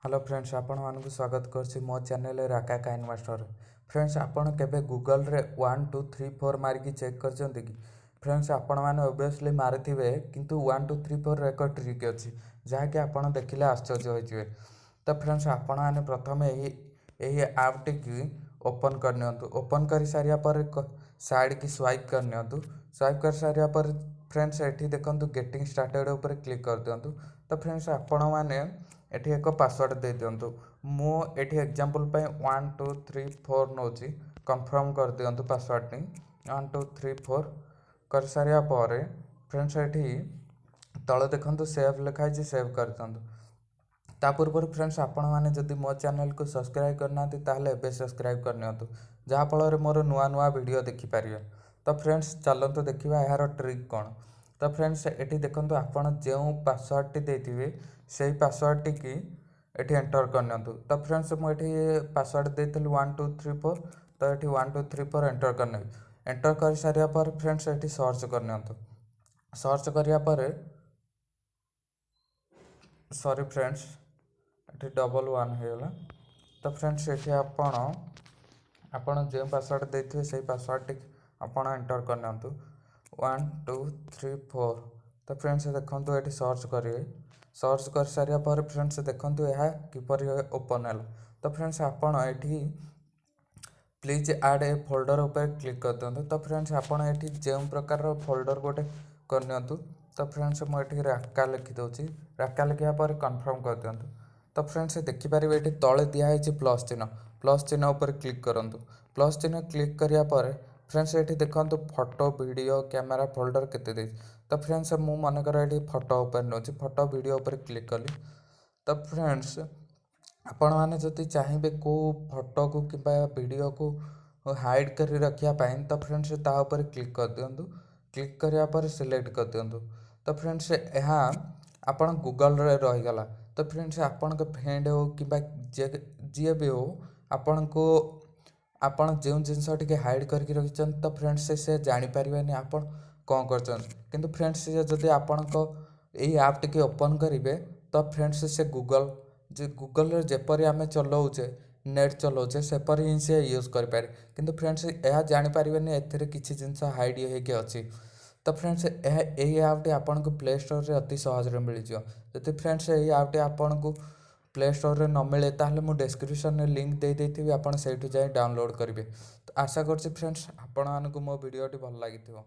Hello friends, आपण मानक स्वागत करछि मो चैनल राका काइन मास्टर। फ्रेंड्स, आपण केबे गूगल रे 1 2 3 4 मारिकी चेक करछन्ती कि? फ्रेंड्स, आपण माने ऑब्वियसली मारिथिबे, किंतु 1 2 3 4 रे एक ट्रिक अछि जहा कि आपण देखिले आश्चर्य होइजिवे। तो फ्रेंड्स, आपण माने प्रथमे एही ऐप टी ओपन करनियंतु। ओपन करि सारिया पर साइड की स्वाइप करनियंतु। स्वाइप कर सारिया पर फ्रेंड्स एठी देखंतु गेटिंग स्टार्टेड ऊपर क्लिक कर दियंतु। तो फ्रेंड्स, आपण माने एठी एक पासवर्ड दे दियंतु। मो एठी एग्जांपल पे 1 2 3 4 नोची कंफर्म कर दियंतु पासवर्ड नी 1 2 3 4 कर सारिया पर फ्रेंड्स एठी तळे देखंतु सेव लिखा छै, सेव कर दियंतु। ता पूर्व फ्रेंड्स, आपण माने जदि मो चैनल को सब्सक्राइब करना ताहले एबे सब्सक्राइब करनियंतु, जहा फल मोर नुआ नुआ वीडियो देखि पारिबे। तो फ्रेंड्स, चलंतु देखिबा यार ट्रिक कोन। तो फ्रेंड्स, एठी देखंतु आपण जेउ पासवर्ड टी देथिबे सेही पासवर्ड टी की एठी एंटर करनियंतु। तो फ्रेंड्स, मो एठी पासवर्ड देथिलि 1 2 3 4। तो एठी 1 2 3 4 एंटर करने। एंटर कर सारिया पर फ्रेंड्स एठी सर्च करनियंतु। सर्च करिया पर सॉरी फ्रेंड्स, एठी डबल 1 हे गला। तो फ्रेंड्स, एठी आपण जे पासवर्ड देथिबे सेही पासवर्ड टी आपण एंटर करनियंतु 1 2 3 4। तो फ्रेंड्स, देखंतु एठी सर्च करिवे। सर्च कर सारिया पर फ्रेंड्स, देखंतु यह किपरि ओपन है। तो फ्रेंड्स, आपण एठी प्लीज ऐड ए फोल्डर ऊपर क्लिक कर दियंतु। तो फ्रेंड्स, आपण एठी जे प्रकार फोल्डर गोटे करनियंतु। तो फ्रेंड्स, मो एठी राका लिखि दोछि। राका लिखिया पर कंफर्म कर दियंतु। तो फ्रेंड्स, देखि पारिबे एठी तळे दिया है प्लस चिन्ह। प्लस चिन्ह ऊपर क्लिक करंतु। प्लस चिन्ह क्लिक करिया पर फ्रेंड्स एठी देखंतु फोटो वीडियो कैमरा फोल्डर केते दे। तो फ्रेंड्स, मु मन कर एठी फोटो ऊपर नोछि, फोटो वीडियो ऊपर क्लिक कली। तो फ्रेंड्स, आपण माने जति चाहिबे को फोटो को कि वीडियो को हाइड करी रखिया पाइन, तो फ्रेंड्स ता ऊपर क्लिक कर दियंतु। क्लिक करिया पर सिलेक्ट कर दियंतु। तो फ्रेंड्स, एहा आपण गूगल रे रहि गला। तो फ्रेंड्स, आपण के फ्रेंड हो कि जे भी हो, आपण को आपण जे जिनस टिके हाइड करके रखिछन, तो फ्रेंड्स से जानि परिबेनी आपण कोन करछन। किंतु फ्रेंड्स, जदि आपण को एही ऐप टिके ओपन करिवे, तो फ्रेंड्स से गूगल रे जेपरि आमे चलाउचे नेट चलाउचे सेपरि ही से यूज कर पारे। किंतु फ्रेंड्स, यह जानि परिबेनी एथिरे किछि जिनस हाइड हे के अछि। तो फ्रेंड्स, एही ऐप टी आपण को प्ले स्टोर रे अति सहज रे मिल जियो। जदि फ्रेंड्स एही ऐप टी आपण को प्ले स्टोर रे न मिले, ताहले मु डिस्क्रिप्शन रे लिंक दे देथिबि, आपण सेठु जाय डाउनलोड करिवे। तो आशा करछि फ्रेंड्स, आपण मानकु मो वीडियो टी भल लागिथिबो।